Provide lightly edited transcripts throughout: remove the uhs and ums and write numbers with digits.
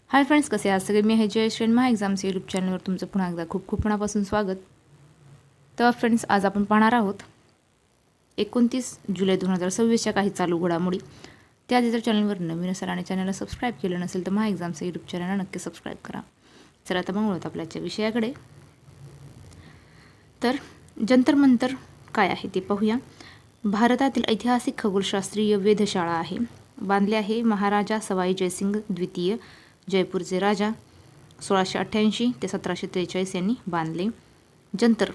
Hi friends, कसे आहात सगळे? मी आहे जयश्री आणि महा एक्झाम्स यूट्यूब चॅनलवर तुमचं पुन्हा एकदा खूप खूप मनापासून स्वागत. तर फ्रेंड्स, आज आपण पाहणार आहोत 29 जुलै 2026च्या काही चालू घडामोडी. त्याआधी जर चॅनलवर नवीन असाल आणि चॅनलला सबस्क्राईब केलं नसेल तर महा एक्झाम्स यूट्यूब चॅनलला नक्की सबस्क्राईब करा. चला आता मग वळूयात आपल्याच्या विषयाकडे. तर जंतर मंतर काय आहे ते पाहूया. भारतातील ऐतिहासिक खगोलशास्त्रीय वेधशाळा आहे. बांधले आहे महाराजा सवाई जयसिंग द्वितीय, जयपूरचे राजा. 1688 ते 1743 यांनी बांधले. जंतर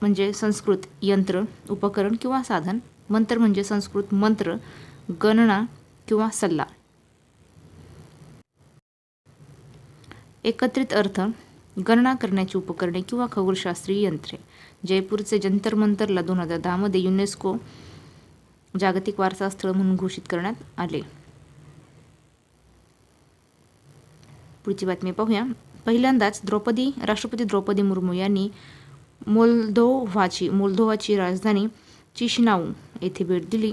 म्हणजे संस्कृत यंत्र, उपकरण किंवा साधन. मंतर म्हणजे संस्कृत मंत्र, गणना किंवा सल्ला. एकत्रित अर्थ गणना करण्याची उपकरणे किंवा खगोलशास्त्रीय यंत्रे. जयपूरचे जंतर मंतरला 2010 मध्ये युनेस्को जागतिक वारसा स्थळ म्हणून घोषित करण्यात आले. पुढची बातमी पाहूया. पहिल्यांदाच राष्ट्रपती द्रौपदी मुर्मू यांनी मोल्दोवाची राजधानी चिशिनाऊ येथे भेट दिली.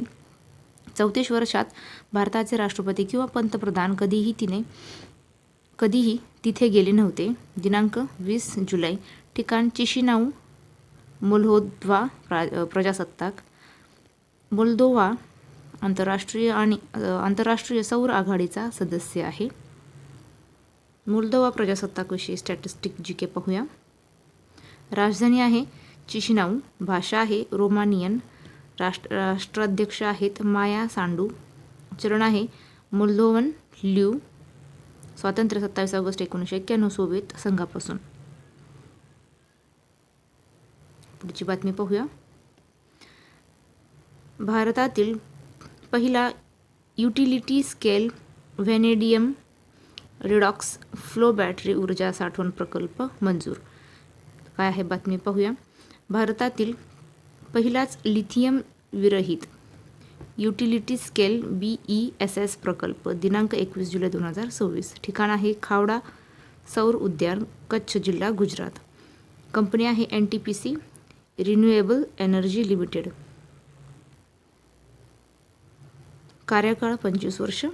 34 वर्षात भारताचे राष्ट्रपती किंवा पंतप्रधान कधीही तिथे गेले नव्हते. दिनांक 20 जुलै. ठिकाण चिशिनाऊ, मोल्दोवा प्रजासत्ताक. मोल्दोवा आंतरराष्ट्रीय सौर आघाडीचा सदस्य आहे. मोल्दोवा प्रजासत्ताकविषयी स्टॅटिस्टिक जीके पाहूया. राजधानी आहे चिशिनाऊ. भाषा आहे रोमानियन. राष्ट्राध्यक्ष आहेत माया सांडू. चलन आहे मोल्दोवन ल्यू. स्वातंत्र्य 27 ऑगस्ट 1991 सोव्हिएत संघापासून. पुढची बातमी पाहूया. भारतातील पहिला utility scale vanadium redox flow battery ऊर्जा साठवण प्रकल्प मंजूर. काय आहे बातमी पाहूया. भारतातील पहिलाच लिथियम विरहित युटिलिटी स्केल BESS प्रकल्प. दिनांक 21 जुलै 2026. ठिकाण आहे खावडा सौर उद्यान, कच्छ जिल्हा, गुजरात. कंपनी आहे NTPC रिन्युएबल एनर्जी लिमिटेड. कार्यकाळ 25 वर्ष.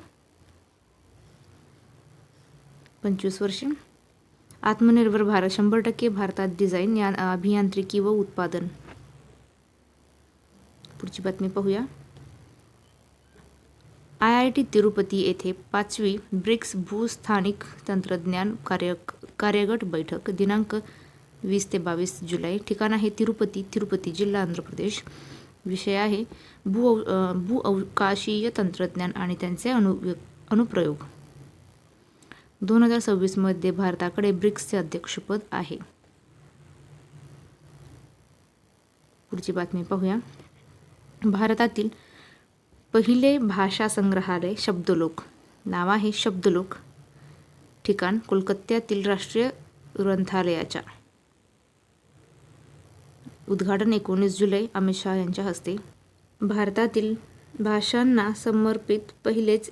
आत्मनिर्भर भारत 100% भारतात डिझाईन, अभियांत्रिकी व उत्पादन. पुढची बातमी पाहूया. IIT तिरुपती येथे 5वी ब्रिक्स भूस्थानिक तंत्रज्ञान कार्यगट बैठक. दिनांक 20 ते 22 जुलै. ठिकाण आहे तिरुपती जिल्हा, आंध्र प्रदेश. विषय आहे भूअवकाशीय तंत्रज्ञान आणि त्यांचे अनुप्रयोग. 2026 मध्ये भारताकडे ब्रिक्सचे अध्यक्षपद आहे. पुढची बातमी पाहूया. भारतातील पहिले भाषा संग्रहालय शब्दलोक. नाव आहे शब्दलोक. ठिकाण कोलकात्यातील राष्ट्रीय ग्रंथालयाच्या. उद्घाटन 19 जुलै अमित शहा यांच्या हस्ते. भारतातील भाषांना समर्पित पहिलेच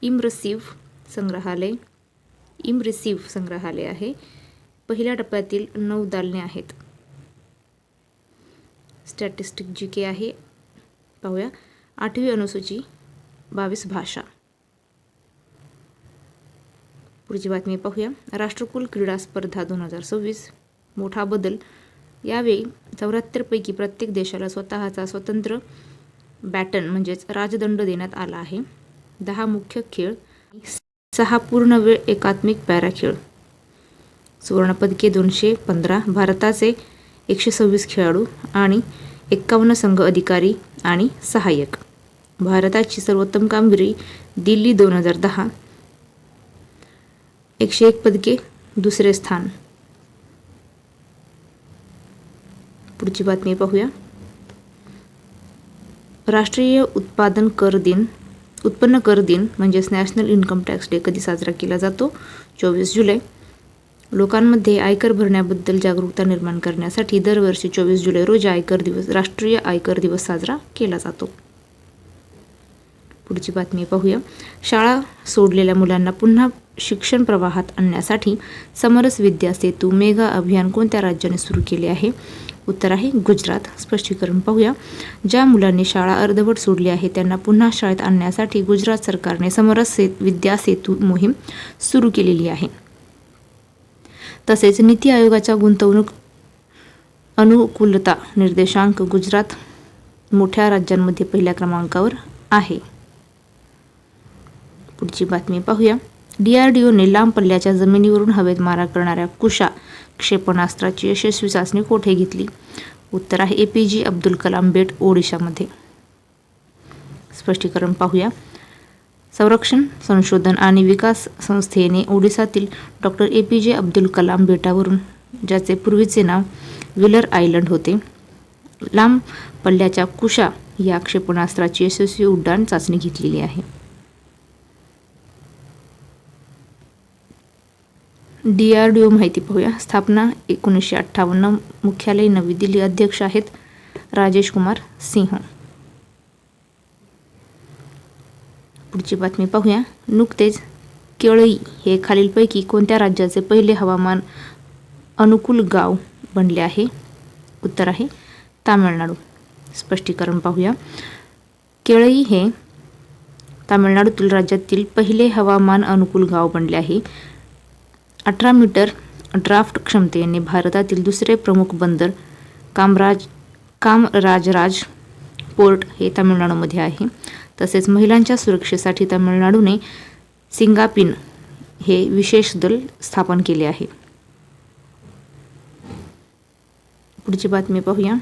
इमर्सिव्ह संग्रहालय आहे. पहिल्या टप्प्यातील 9 दालने आहेत. स्टॅटिस्टिक जीके आहे पाहूया. 8वी अनुसूची 22 भाषा. पुढची बातमी पाहूया. राष्ट्रकुल क्रीडा स्पर्धा 2026 मोठा बदल. यावेळी 74 पैकी प्रत्येक देशाला स्वतःचा स्वतंत्र बॅटन म्हणजेच राजदंड देण्यात आला आहे. 10 मुख्य खेळ, 6 पूर्ण वेळ एकात्मिक पॅरा खेळ. सुवर्णपदके 215. भारताचे 126 खेळाडू आणि 51 संघ अधिकारी आणि सहाय्यक. भारताची सर्वोत्तम कामगिरी दिल्ली 2010. 101 पदके, दुसरे स्थान. पुढची बातमी पाहूया. राष्ट्रीय उत्पन्न कर दिन म्हणजेच नॅशनल इन्कम टॅक्स डे कधी साजरा केला जातो? 24 जुलै. लोकांमध्ये आयकर भरण्याबद्दल जागरूकता निर्माण करण्यासाठी दरवर्षी 24 जुलै रोजी राष्ट्रीय आयकर दिवस साजरा केला जातो. पुढची बातमी पाहूया. शाळा सोडलेल्या मुलांना पुन्हा शिक्षण प्रवाहात आणण्यासाठी समरस विद्या सेतू मेगा अभियान कोणत्या राज्याने सुरू केले आहे? उत्तर आहे गुजरात. स्पष्टीकरण पाहूया. ज्या मुलांनी शाळा अर्धवट सोडली आहे त्यांना पुन्हा शाळेत आणण्यासाठी गुजरात सरकारने समरस विद्या सेतू मोहीम सुरू केलेली आहे. तसेच नीती आयोगाच्या गुंतवणूक अनुकूलता निर्देशांक गुजरात मोठ्या राज्यांमध्ये पहिल्या क्रमांकावर आहे. पुढची बातमी पाहूया. DRDOने लांब पल्ल्याच्या जमिनीवरून हवेत मारा करणाऱ्या कुशा क्षेपणास्त्राची यशस्वी चाचणी कोठे घेतली? उत्तर आहे APJ अब्दुल कलाम बेट, ओडिशामध्ये. स्पष्टीकरण पाहूया. संरक्षण संशोधन आणि विकास संस्थेने ओडिशातील डॉ. APJ अब्दुल कलाम बेटावरून, ज्याचे पूर्वीचे नाव व्हीलर आयलंड होते, लांब पल्ल्याच्या कुशा या क्षेपणास्त्राची यशस्वी उड्डाण चाचणी घेतलेली आहे. DRDO माहिती पाहूया. स्थापना 1958. मुख्यालय नवी दिल्ली. अध्यक्ष आहेत राजेश कुमार सिंह. पुढची बातमी पाहूया. नुकतेच केळई हे खालीलपैकी कोणत्या राज्याचे पहिले हवामान अनुकूल गाव बनले आहे? उत्तर आहे तामिळनाडू. स्पष्टीकरण पाहूया. केळई हे तामिळनाडूतील राज्यातील पहिले हवामान अनुकूल गाव बनले आहे. 18 मीटर ड्राफ्ट क्षमतेने भारतातील दुसरे प्रमुख बंदर कामराजराज पोर्ट हे तामिळनाडूमध्ये आहे. तसेच महिलांच्या सुरक्षेसाठी तामिळनाडूने सिंगापिन हे विशेष दल स्थापन केले आहे. पुढची बातमी पाहूया.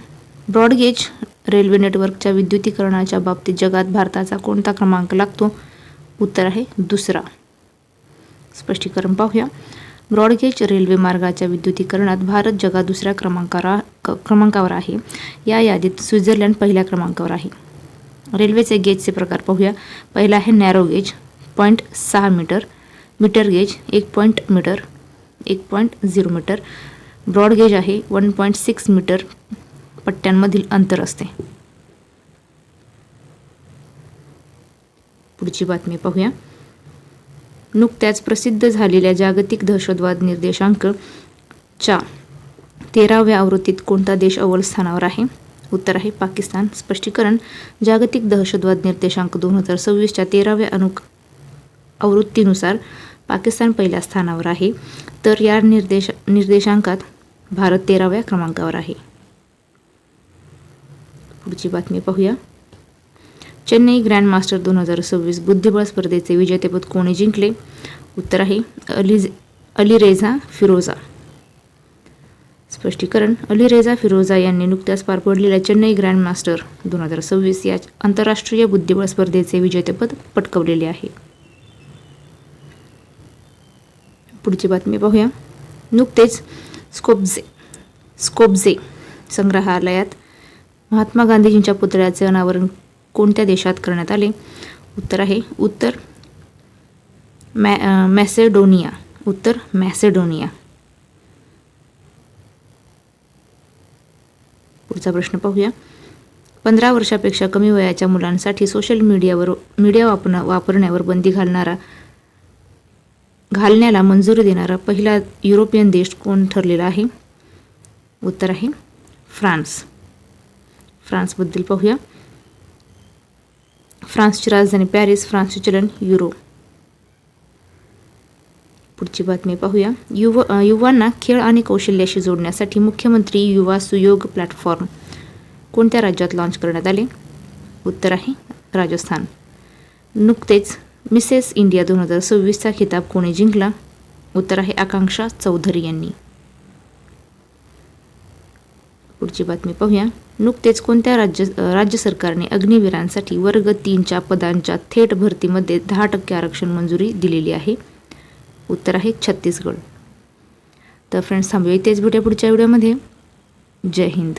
ब्रॉडगेज रेल्वे नेटवर्कच्या विद्युतीकरणाच्या बाबतीत जगात भारताचा कोणता क्रमांक लागतो? उत्तर आहे दुसरा. स्पष्टीकरण पाहूया. ब्रॉडगेज रेल्वे मार्गाच्या विद्युतीकरणात भारत जगात दुसऱ्या क्रमांकावर आहे. या यादीत स्वित्झर्लंड पहिल्या क्रमांकावर आहे. रेल्वेचे गेजचे प्रकार पाहूया. पहिला आहे narrow gauge 0.6 metre, metre gauge 1 metre, 1.0 metre, broad gauge आहे 1.6 मीटर. पट्ट्यांमधील अंतर असते. पुढची बातमी पाहूया. नुकत्याच प्रसिद्ध झालेल्या जागतिक दहशतवाद निर्देशांक च्या 13व्या आवृत्तीत कोणता देश अव्वल स्थानावर आहे? उत्तर आहे पाकिस्तान. स्पष्टीकरण. जागतिक दहशतवाद निर्देशांक 2026च्या 13व्या आवृत्तीनुसार पाकिस्तान पहिल्या स्थानावर आहे, तर या निर्देशांकात भारत 13व्या क्रमांकावर आहे. पुढची बातमी पाहूया. चेन्नई ग्रँडमास्टर 2026 बुद्धिबळ स्पर्धेचे विजेतेपद कोणी जिंकले? उत्तर आहे अलीरेझा फिरोजा. स्पष्टीकरण. अलीरेझा फिरोजा यांनी नुकत्याच पार पडलेल्या चेन्नई ग्रँडमास्टर 2026 या आंतरराष्ट्रीय बुद्धिबळ स्पर्धेचे विजेतेपद पटकावलेले आहे. पुढची बातमी पाहूया. नुकतेच स्कोप्जे संग्रहालयात महात्मा गांधीजींच्या पुतळ्याचे अनावरण कोणत्या देशात करण्यात आले? उत्तर आहे मॅसेडोनिया. उत्तर मॅसेडोनिया. पुढचा प्रश्न पाहूया. 15 वर्षापेक्षा कमी वयाच्या मुलांसाठी सोशल मीडिया वापरण्यावर बंदी घालण्याला मंजुरी देणारा पहिला युरोपियन देश कोण ठरलेला आहे? उत्तर आहे फ्रान्स. फ्रान्सबद्दल पाहूया. फ्रान्सची राजधानी पॅरिस, फ्रान्सचे चलन युरो. पुढची बातमी पाहूया. युवांना खेळ आणि कौशल्याशी जोडण्यासाठी मुख्यमंत्री युवा सुयोग प्लॅटफॉर्म कोणत्या राज्यात लॉन्च करण्यात आले? उत्तर आहे राजस्थान. नुकतेच मिसेस इंडिया 2026चा खिताब कोणी जिंकला? उत्तर आहे आकांक्षा चौधरी यांनी. पुढची बातमी पाहूया. नुकतेच कोणत्या राज्य सरकारने अग्निवीरांसाठी वर्ग 3च्या पदांच्या थेट भरतीमध्ये 10% आरक्षण मंजुरी दिलेली आहे? उत्तर आहे छत्तीसगड. तर फ्रेंड्स, थांबूया इथेच. भेटूया पुढच्या व्हिडिओमध्ये. जय हिंद.